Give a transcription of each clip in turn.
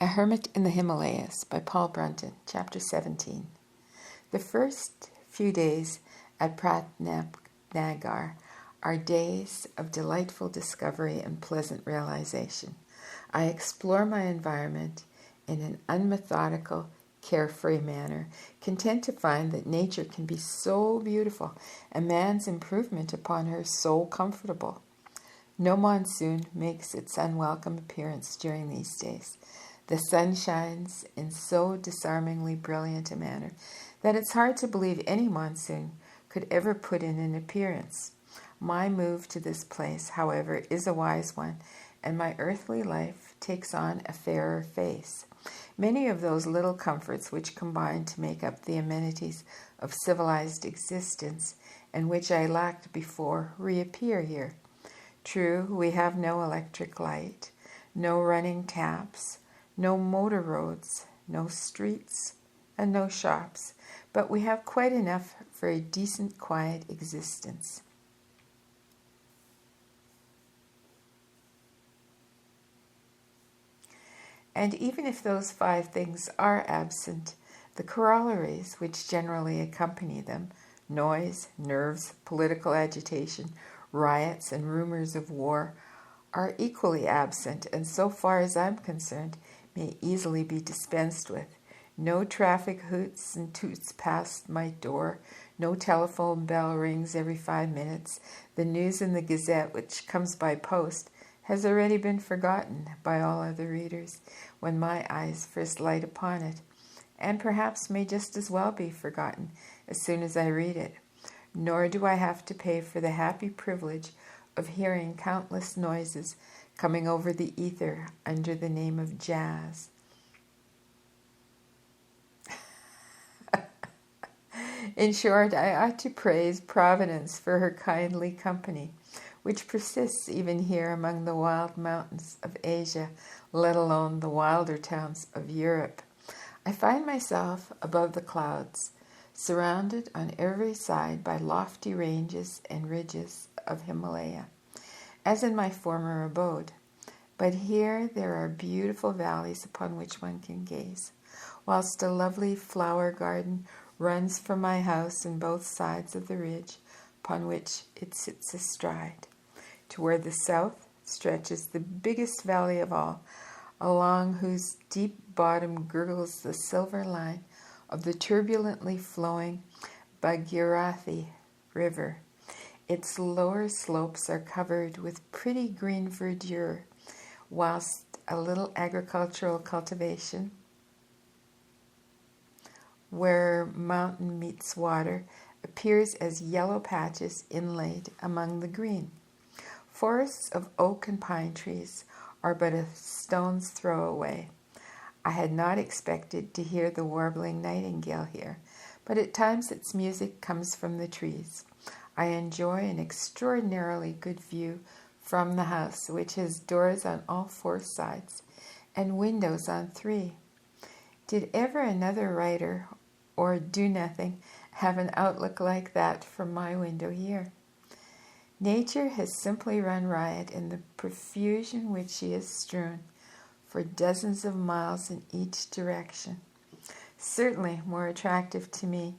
A Hermit in the Himalayas by Paul Brunton, Chapter 17. The first few days at Pratnagar are days of delightful discovery and pleasant realization. I explore my environment in an unmethodical, carefree manner, content to find that nature can be so beautiful and man's improvement upon her so comfortable. No monsoon makes its unwelcome appearance during these days. The sun shines in so disarmingly brilliant a manner that it's hard to believe any monsoon could ever put in an appearance. My move to this place, however, is a wise one, and my earthly life takes on a fairer face. Many of those little comforts which combine to make up the amenities of civilized existence, and which I lacked before, reappear here. True, we have no electric light, no running taps, no motor roads, no streets, and no shops, but we have quite enough for a decent, quiet existence. And even if those 5 things are absent, the corollaries which generally accompany them, noise, nerves, political agitation, riots, and rumors of war, are equally absent, and so far as I'm concerned, may easily be dispensed with. No traffic hoots and toots past my door. No telephone bell rings every 5 minutes. The news in the Gazette, which comes by post, has already been forgotten by all other readers when my eyes first light upon it, and perhaps may just as well be forgotten as soon as I read it. Nor do I have to pay for the happy privilege of hearing countless noises coming over the ether under the name of jazz. In short, I ought to praise Providence for her kindly company, which persists even here among the wild mountains of Asia, let alone the wilder towns of Europe. I find myself above the clouds, surrounded on every side by lofty ranges and ridges of Himalaya, as in my former abode. But here there are beautiful valleys upon which one can gaze, whilst a lovely flower garden runs from my house on both sides of the ridge upon which it sits astride. Toward the south stretches the biggest valley of all, along whose deep bottom gurgles the silver line of the turbulently flowing Bhagirathi River. Its lower slopes are covered with pretty green verdure, whilst a little agricultural cultivation, where mountain meets water, appears as yellow patches inlaid among the green. Forests of oak and pine trees are but a stone's throw away. I had not expected to hear the warbling nightingale here, but at times its music comes from the trees. I enjoy an extraordinarily good view from the house, which has doors on all 4 sides and windows on 3. Did ever another writer or do-nothing have an outlook like that from my window here? Nature has simply run riot in the profusion which she has strewn for dozens of miles in each direction. Certainly more attractive to me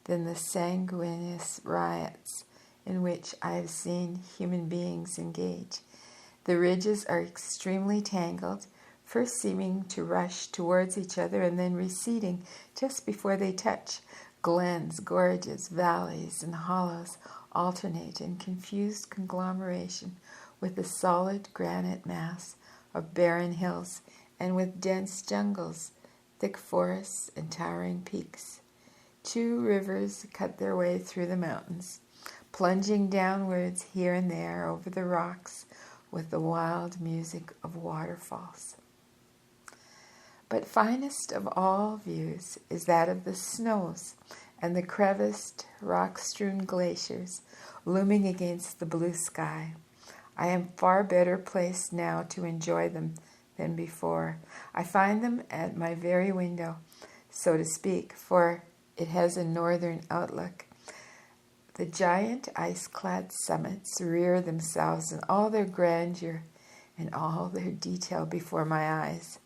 than the sanguineous riots in which I have seen human beings engage. The ridges are extremely tangled, first seeming to rush towards each other and then receding just before they touch. Glens, gorges, valleys, and hollows alternate in confused conglomeration with the solid granite mass of barren hills and with dense jungles, thick forests, and towering peaks. 2 rivers cut their way through the mountains, plunging downwards here and there over the rocks with the wild music of waterfalls. But finest of all views is that of the snows and the creviced, rock-strewn glaciers looming against the blue sky. I am far better placed now to enjoy them than before. I find them at my very window, so to speak, for it has a northern outlook. The giant ice-clad summits rear themselves in all their grandeur and all their detail before my eyes.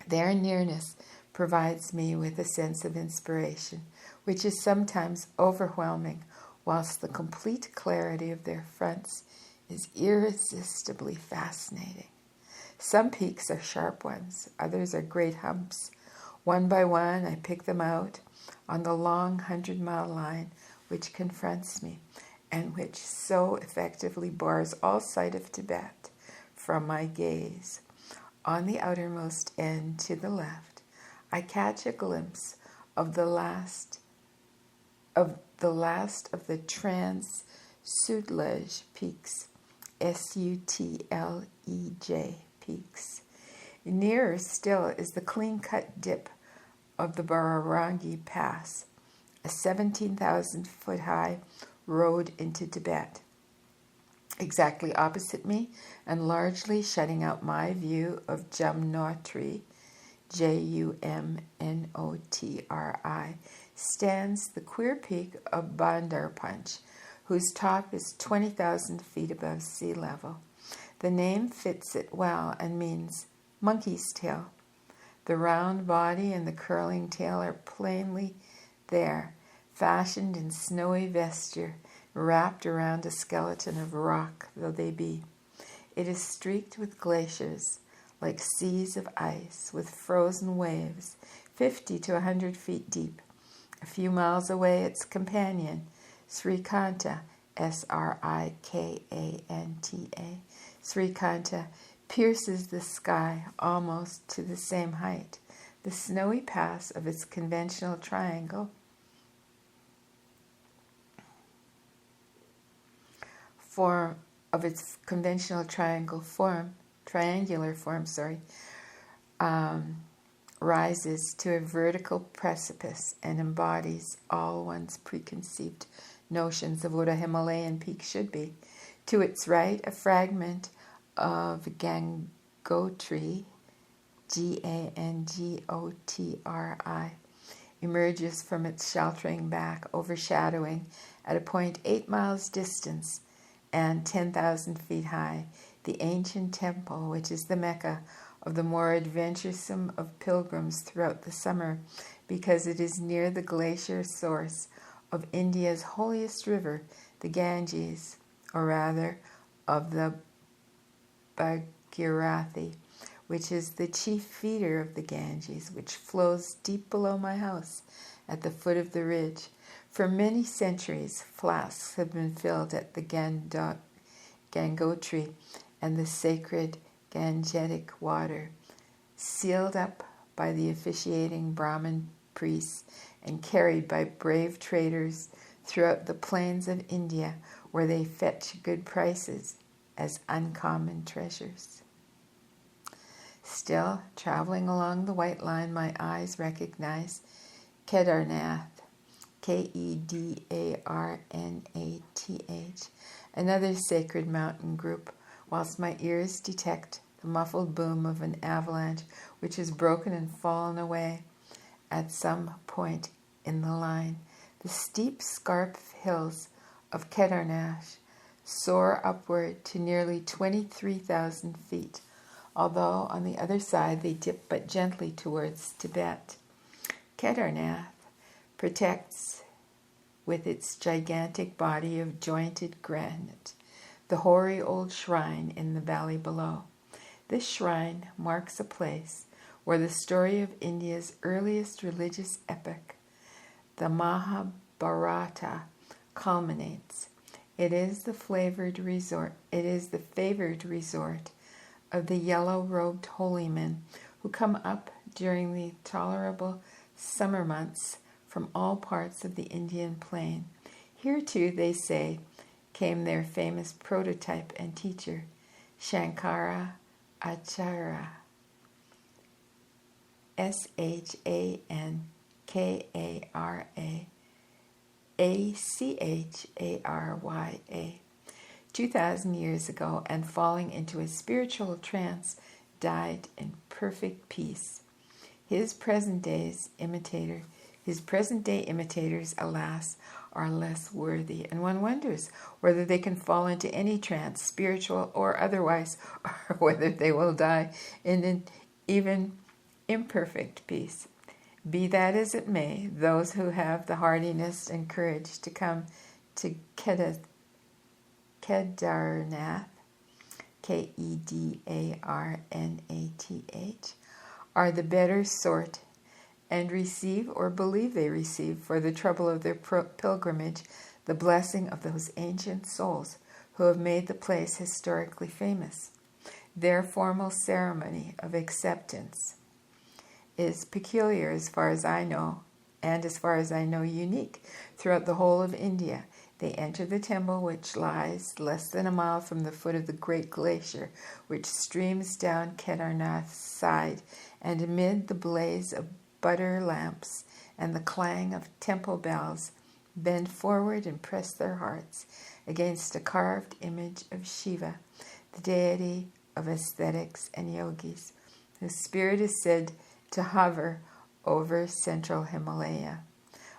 Their nearness provides me with a sense of inspiration, which is sometimes overwhelming, whilst the complete clarity of their fronts is irresistibly fascinating. Some peaks are sharp ones, others are great humps. One by one, I pick them out on the long 100-mile line which confronts me and which so effectively bars all sight of Tibet from my gaze. On the outermost end to the left, I catch a glimpse of the last of the Trans-Sutlej peaks, Sutlej peaks. Nearer still is the clean-cut dip of the Bararangi Pass, a 17,000-foot-high road into Tibet. Exactly opposite me, and largely shutting out my view of Jumnotri, Jumnotri, stands the queer peak of Bandarpunch, whose top is 20,000 feet above sea level. The name fits it well and means monkey's tail. The round body and the curling tail are plainly there, fashioned in snowy vesture, wrapped around a skeleton of rock though they be. It is streaked with glaciers, like seas of ice, with frozen waves, 50 to 100 feet deep. A few miles away, its companion, Srikanta, Srikanta, Srikanta, pierces the sky almost to the same height. The snowy pass of its conventional triangular form, rises to a vertical precipice and embodies all one's preconceived notions of what a Himalayan peak should be. To its right, a fragment of Gangotri, Gangotri, emerges from its sheltering back, overshadowing at a point 8 miles distance and 10,000 feet high, the ancient temple, which is the Mecca of the more adventuresome of pilgrims throughout the summer, because it is near the glacier source of India's holiest river, the Ganges, or rather of the Bhagirathi, which is the chief feeder of the Ganges, which flows deep below my house at the foot of the ridge. For many centuries, flasks have been filled at the Gangotri and the sacred Gangetic water, sealed up by the officiating Brahmin priests and carried by brave traders throughout the plains of India, where they fetch good prices as uncommon treasures. Still, traveling along the white line, my eyes recognize Kedarnath, Kedarnath, another sacred mountain group, whilst my ears detect the muffled boom of an avalanche which has broken and fallen away at some point in the line. The steep scarp hills of Kedarnath soar upward to nearly 23,000 feet, although on the other side they dip but gently towards Tibet. Kedarnath protects with its gigantic body of jointed granite the hoary old shrine in the valley below. This shrine marks a place where the story of India's earliest religious epic, the Mahabharata, culminates. It is the favored resort of the yellow-robed holy men who come up during the tolerable summer months from all parts of the Indian plain. Here too, they say, came their famous prototype and teacher, Shankara Acharya, Shankaracharya, 2,000 years ago, and falling into a spiritual trance, died in perfect peace. His present-day imitators, alas, are less worthy, and one wonders whether they can fall into any trance, spiritual or otherwise, or whether they will die even imperfect peace. Be that as it may, those who have the hardiness and courage to come to Kedarnath, Kedarnath, are the better sort, and receive or believe they receive for the trouble of their pilgrimage the blessing of those ancient souls who have made the place historically famous. Their formal ceremony of acceptance is peculiar as far as I know, and as far as I know unique throughout the whole of India. They enter the temple, which lies less than a mile from the foot of the great glacier, which streams down Kedarnath's side, and amid the blaze of butter lamps and the clang of temple bells, bend forward and press their hearts against a carved image of Shiva, the deity of ascetics and yogis, whose spirit is said to hover over central Himalaya.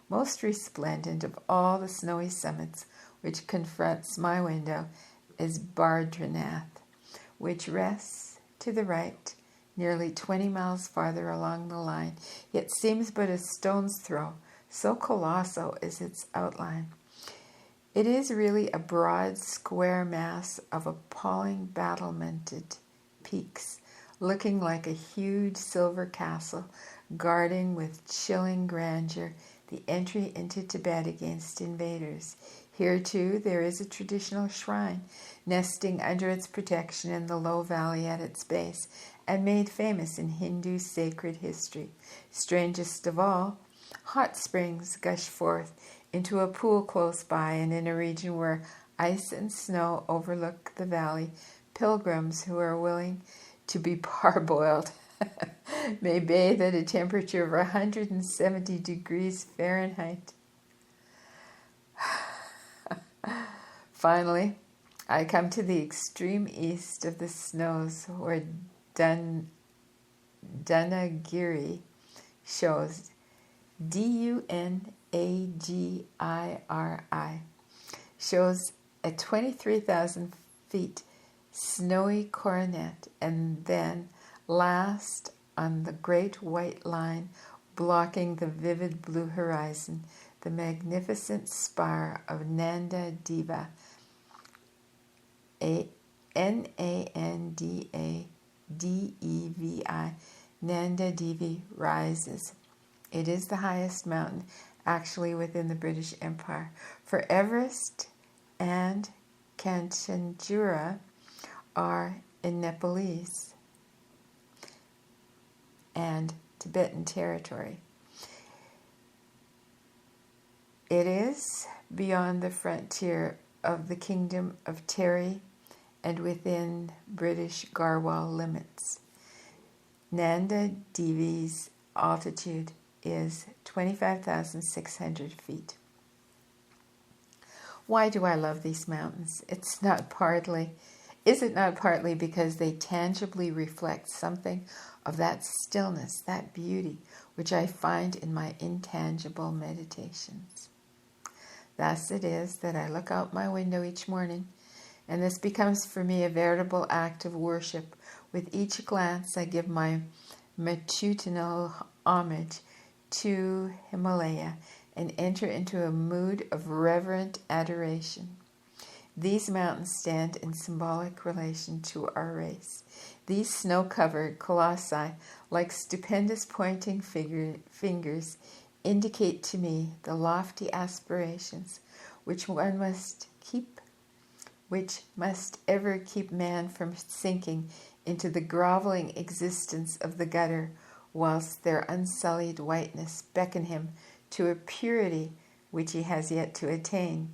Most resplendent of all the snowy summits which confronts my window is Bardranath, which rests to the right, nearly 20 miles farther along the line, yet seems but a stone's throw, so colossal is its outline. It is really a broad, square mass of appalling battlemented peaks, looking like a huge silver castle, guarding with chilling grandeur the entry into Tibet against invaders. Here, too, there is a traditional shrine, nesting under its protection in the low valley at its base, and made famous in Hindu sacred history. Strangest of all, hot springs gush forth into a pool close by, and in a region where ice and snow overlook the valley, pilgrims who are willing to be parboiled may bathe at a temperature of 170 degrees Fahrenheit. Finally, I come to the extreme east of the snows, where Dunagiri shows, Dunagiri, shows a 23,000 feet snowy coronet, and then last on the great white line blocking the vivid blue horizon, the magnificent spire of Nanda Deva, Nandadevi, Nanda Devi rises. It is the highest mountain actually within the British Empire, for Everest and Kanchenjunga are in Nepalese and Tibetan territory. It is beyond the frontier of the Kingdom of Terry and within British Garhwal limits. Nanda Devi's altitude is 25,600 feet. Why do I love these mountains? Is it not partly because they tangibly reflect something of that stillness, that beauty, which I find in my intangible meditations? Thus it is that I look out my window each morning, and this becomes for me a veritable act of worship. With each glance I give my matutinal homage to Himalaya and enter into a mood of reverent adoration. These mountains stand in symbolic relation to our race. These snow-covered colossi, like stupendous pointing fingers, indicate to me the lofty aspirations which must ever keep man from sinking into the groveling existence of the gutter, whilst their unsullied whiteness beckon him to a purity which he has yet to attain,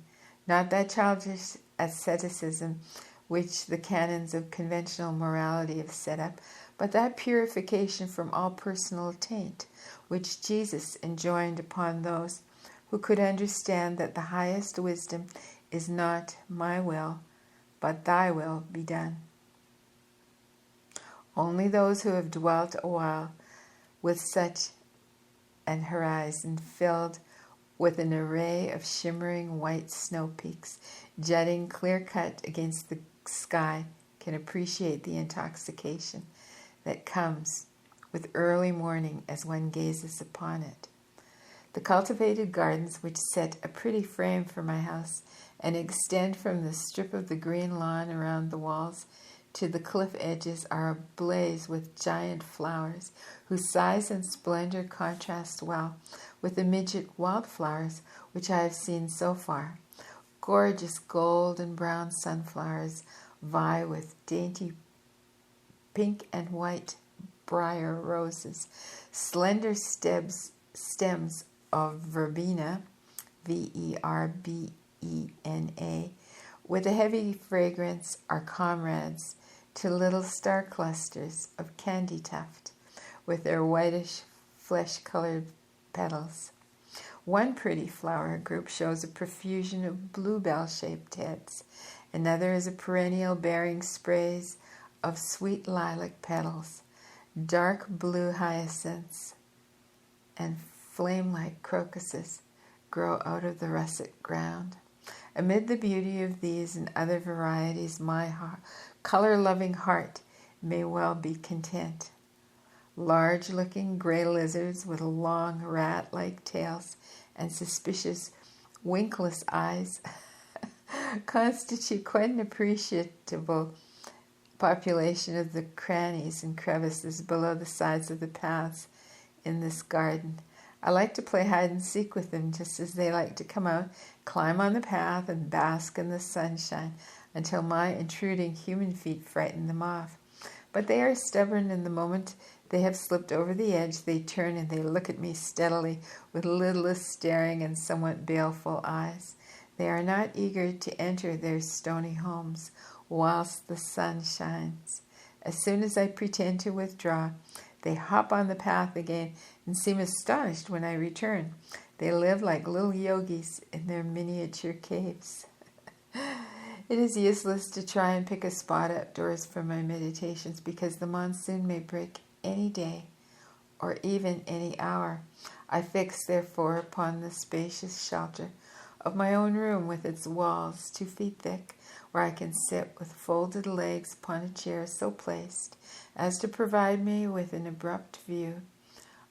not that childish asceticism which the canons of conventional morality have set up, but that purification from all personal taint which Jesus enjoined upon those who could understand that the highest wisdom is not my will, but thy will be done. Only those who have dwelt a while with such an horizon filled with an array of shimmering white snow peaks jutting clear-cut against the sky can appreciate the intoxication that comes with early morning as one gazes upon it. The cultivated gardens, which set a pretty frame for my house and extend from the strip of the green lawn around the walls to the cliff edges, are ablaze with giant flowers, whose size and splendor contrast well with the midget wildflowers which I have seen so far. Gorgeous gold and brown sunflowers vie with dainty pink and white briar roses. Slender stems of verbena, verbena, with a heavy fragrance, are comrades to little star clusters of candy tuft, with their whitish flesh-colored petals. One pretty flower group shows a profusion of bluebell-shaped heads. Another is a perennial bearing sprays of sweet lilac petals. Dark blue hyacinths and flame-like crocuses grow out of the russet ground. Amid the beauty of these and other varieties, my color-loving heart may well be content. Large-looking gray lizards with long rat-like tails and suspicious winkless eyes constitute quite an appreciable population of the crannies and crevices below the sides of the paths in this garden. I like to play hide and seek with them, just as they like to come out, climb on the path, and bask in the sunshine until my intruding human feet frighten them off. But they are stubborn, and the moment they have slipped over the edge, they turn and they look at me steadily with lidless, staring, and somewhat baleful eyes. They are not eager to enter their stony homes whilst the sun shines. As soon as I pretend to withdraw, they hop on the path again and seem astonished when I return. They live like little yogis in their miniature caves. It is useless to try and pick a spot outdoors for my meditations, because the monsoon may break any day or even any hour. I fix, therefore, upon the spacious shelter of my own room, with its walls 2 feet thick, where I can sit with folded legs upon a chair so placed as to provide me with an abrupt view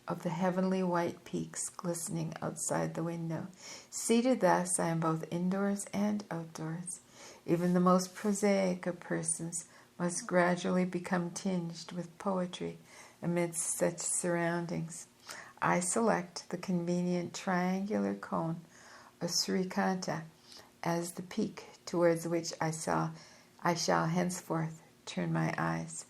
of the heavenly white peaks glistening outside the window. Seated thus, I am both indoors and outdoors. Even the most prosaic of persons must gradually become tinged with poetry amidst such surroundings. I select the convenient triangular cone of Srikanta as the peak towards which I shall henceforth turn my eyes,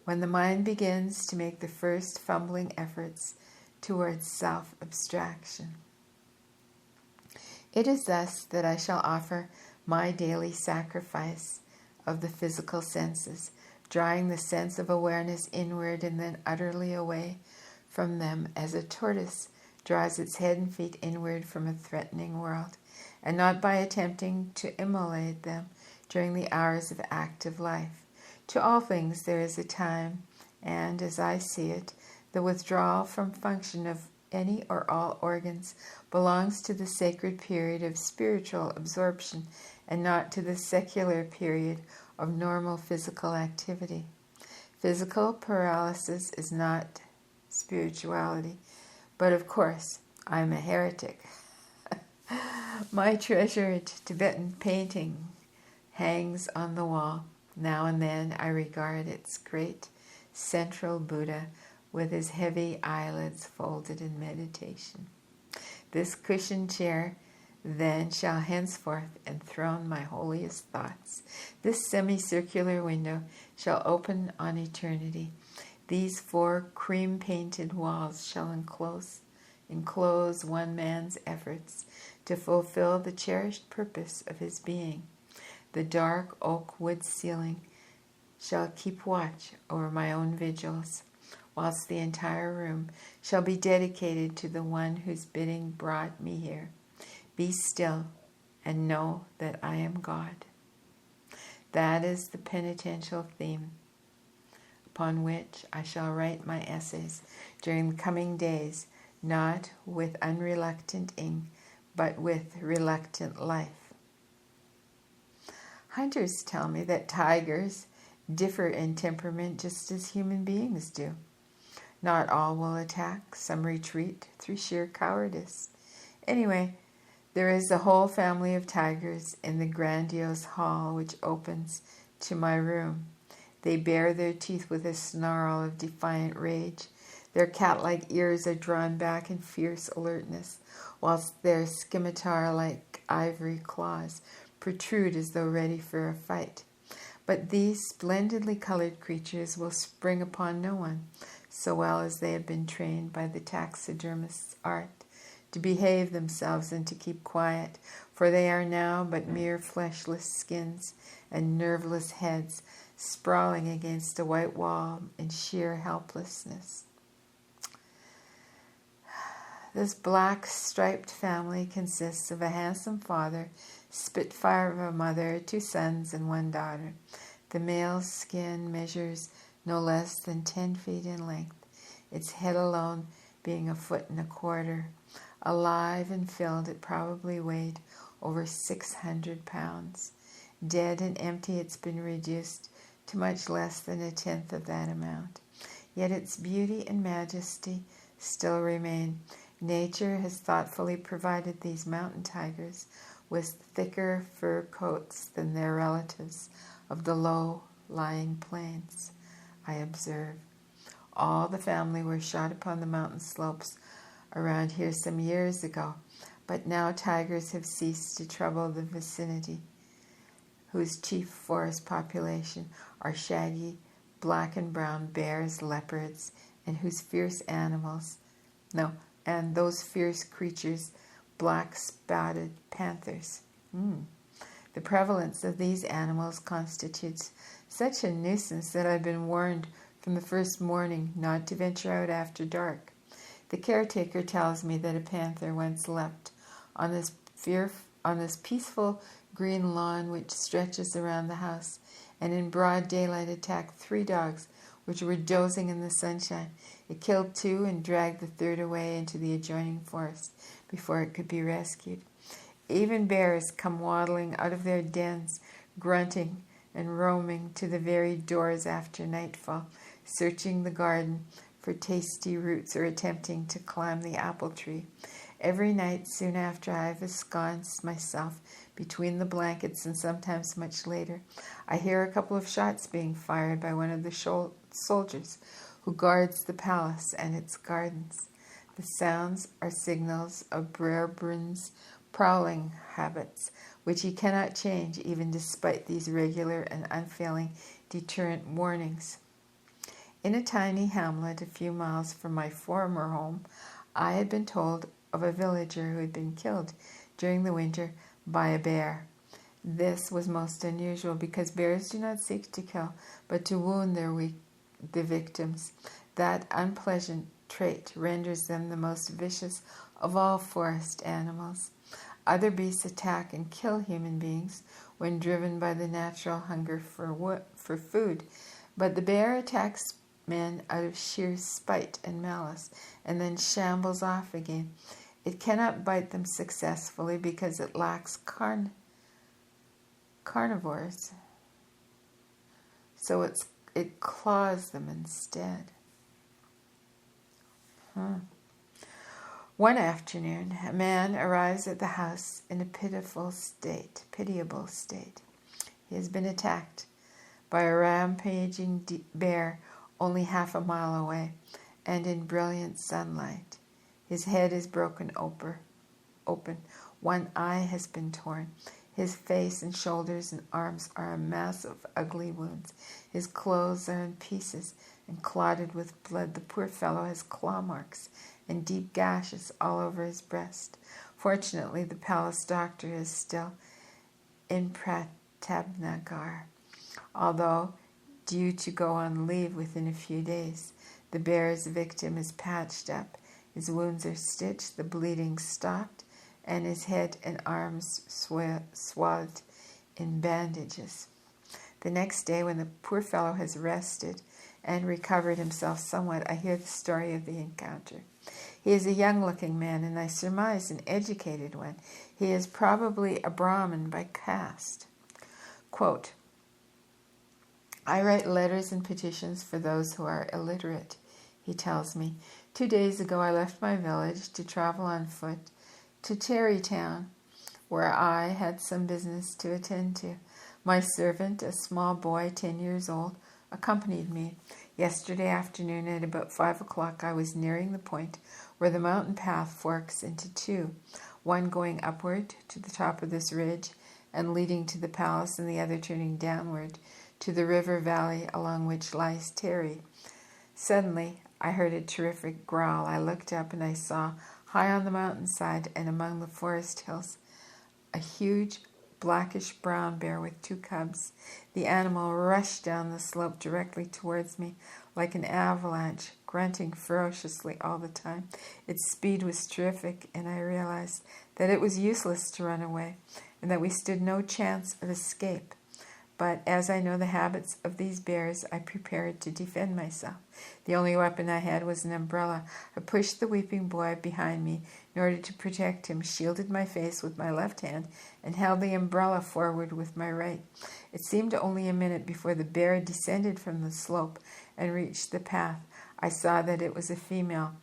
when the mind begins to make the first fumbling efforts towards self-abstraction. It is thus that I shall offer my daily sacrifice of the physical senses, drawing the sense of awareness inward and then utterly away from them, as a tortoise draws its head and feet inward from a threatening world, and not by attempting to immolate them during the hours of active life. To all things there is a time, and, as I see it, the withdrawal from function of any or all organs belongs to the sacred period of spiritual absorption, and not to the secular period of normal physical activity. Physical paralysis is not spirituality, but of course I am a heretic. My treasured Tibetan painting hangs on the wall. Now and then I regard its great central Buddha with his heavy eyelids folded in meditation. This cushioned chair then shall henceforth enthrone my holiest thoughts. This semicircular window shall open on eternity. These 4 cream-painted walls shall enclose one man's efforts to fulfill the cherished purpose of his being. The dark oak wood ceiling shall keep watch over my own vigils, whilst the entire room shall be dedicated to the one whose bidding brought me here. Be still and know that I am God. That is the penitential theme upon which I shall write my essays during the coming days, not with unreluctant ink, but with reluctant life. Hunters tell me that tigers differ in temperament just as human beings do. Not all will attack. Some retreat through sheer cowardice. Anyway, there is a whole family of tigers in the grandiose hall which opens to my room. They bare their teeth with a snarl of defiant rage. Their cat-like ears are drawn back in fierce alertness, whilst their scimitar-like ivory claws protrude as though ready for a fight. But these splendidly colored creatures will spring upon no one, so well as they have been trained by the taxidermist's art to behave themselves and to keep quiet, for they are now but mere fleshless skins and nerveless heads sprawling against a white wall in sheer helplessness. This black striped family consists of a handsome father, spitfire of a mother, 2 sons and 1 daughter. The male's skin measures no less than 10 feet in length, its head alone being 1.25 feet. Alive and filled, it probably weighed over 600 pounds. Dead and empty, it's been reduced to much less than 1/10 of that amount. Yet its beauty and majesty still remain. Nature has thoughtfully provided these mountain tigers with thicker fur coats than their relatives of the low-lying plains, I observe. All the family were shot upon the mountain slopes around here some years ago, but now tigers have ceased to trouble the vicinity, whose chief forest population are shaggy black and brown bears, leopards, and those fierce creatures, black-spotted panthers. The prevalence of these animals constitutes such a nuisance that I've been warned from the first morning not to venture out after dark. The caretaker tells me that a panther once leapt on this peaceful green lawn which stretches around the house, and in broad daylight attacked 3 dogs which were dozing in the sunshine. It killed 2 and dragged the 3rd away into the adjoining forest before it could be rescued. Even bears come waddling out of their dens, grunting and roaming to the very doors after nightfall, searching the garden for tasty roots or attempting to climb the apple tree. Every night, soon after I have ensconced myself between the blankets, and sometimes much later, I hear a couple of shots being fired by one of the soldiers who guards the palace and its gardens. The sounds are signals of Brunton's prowling habits, which he cannot change even despite these regular and unfailing deterrent warnings. In a tiny hamlet a few miles from my former home, I had been told of a villager who had been killed during the winter by a bear. This was most unusual because bears do not seek to kill, but to wound the victims. That unpleasant trait renders them the most vicious of all forest animals. Other beasts attack and kill human beings when driven by the natural hunger for food, but the bear attacks men out of sheer spite and malice, and then shambles off again. It cannot bite them successfully because it lacks carnivores, so it claws them instead. One afternoon, a man arrives at the house in a pitiable state. He has been attacked by a rampaging bear only half a mile away, and in brilliant sunlight. His head is broken open. One eye has been torn. His face and shoulders and arms are a mass of ugly wounds. His clothes are in pieces and clotted with blood. The poor fellow has claw marks and deep gashes all over his breast. Fortunately, the palace doctor is still in Prattabnagar, although due to go on leave within a few days. The bear's victim is patched up. His wounds are stitched, the bleeding stopped, and his head and arms swathed in bandages. The next day, when the poor fellow has rested and recovered himself somewhat, I hear the story of the encounter. He is a young-looking man, and I surmise an educated one. He is probably a Brahmin by caste. Quote, I write letters and petitions for those who are illiterate. he tells me. 2 days ago I left my village to travel on foot to Terrytown, where I had some business to attend to. My servant, a small boy 10 years old, accompanied me. Yesterday afternoon at about 5 o'clock I was nearing the point where the mountain path forks into two, one going upward to the top of this ridge and leading to the palace, and the other turning downward to the river valley along which lies Terry. Suddenly I heard a terrific growl. I looked up and I saw, high on the mountainside and among the forest hills, a huge blackish-brown bear with 2 cubs. The animal rushed down the slope directly towards me like an avalanche, grunting ferociously all the time. Its speed was terrific, and I realized that it was useless to run away and that we stood no chance of escape. But as I know the habits of these bears, I prepared to defend myself. The only weapon I had was an umbrella. I pushed the weeping boy behind me in order to protect him, shielded my face with my left hand, and held the umbrella forward with my right. It seemed only a minute before the bear descended from the slope and reached the path. I saw that it was a female,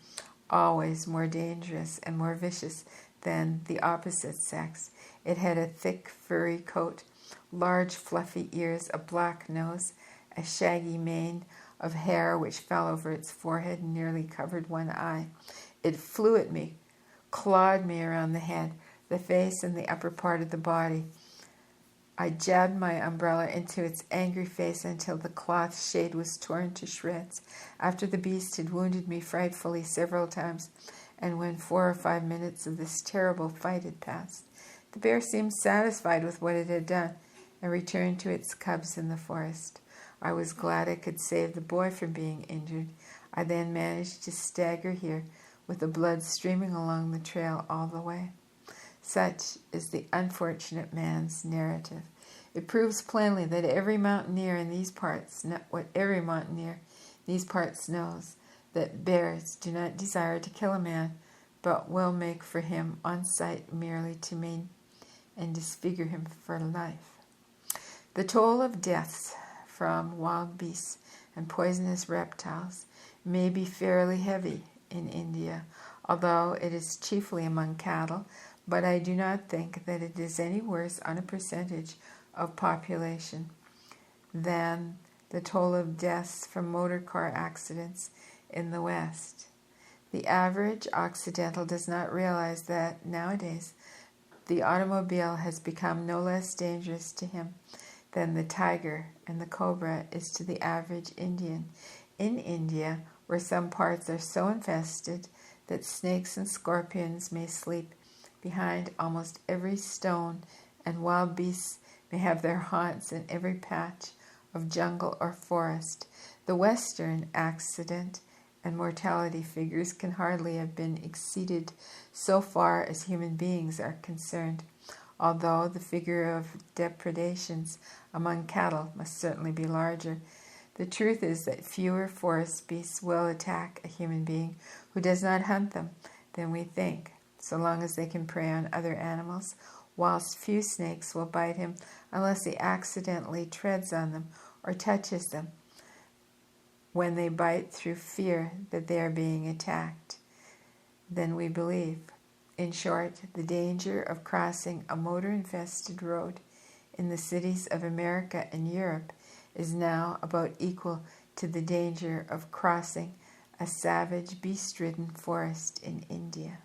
always more dangerous and more vicious than the opposite sex. It had a thick, furry coat, large fluffy ears, a black nose, a shaggy mane of hair which fell over its forehead and nearly covered one eye. It flew at me, clawed me around the head, the face, and the upper part of the body. I jabbed my umbrella into its angry face until the cloth shade was torn to shreds. After the beast had wounded me frightfully several times, and when 4 or 5 minutes of this terrible fight had passed, the bear seemed satisfied with what it had done and returned to its cubs in the forest. I was glad I could save the boy from being injured. I then managed to stagger here with the blood streaming along the trail all the way. Such is the unfortunate man's narrative. It proves plainly that every mountaineer in these parts, knows that bears do not desire to kill a man, but will make for him on sight merely to maim and disfigure him for life. The toll of deaths from wild beasts and poisonous reptiles may be fairly heavy in India, although it is chiefly among cattle, but I do not think that it is any worse on a percentage of population than the toll of deaths from motor car accidents in the West. The average Occidental does not realize that nowadays the automobile has become no less dangerous to him than the tiger and the cobra is to the average Indian. In India, where some parts are so infested that snakes and scorpions may sleep behind almost every stone, and wild beasts may have their haunts in every patch of jungle or forest, the Western accident and mortality figures can hardly have been exceeded so far as human beings are concerned, although the figure of depredations among cattle must certainly be larger. The truth is that fewer forest beasts will attack a human being who does not hunt them than we think, so long as they can prey on other animals, whilst few snakes will bite him unless he accidentally treads on them or touches them, when they bite through fear that they are being attacked. Then we believe. In short, the danger of crossing a motor-infested road in the cities of America and Europe is now about equal to the danger of crossing a savage, beast-ridden forest in India.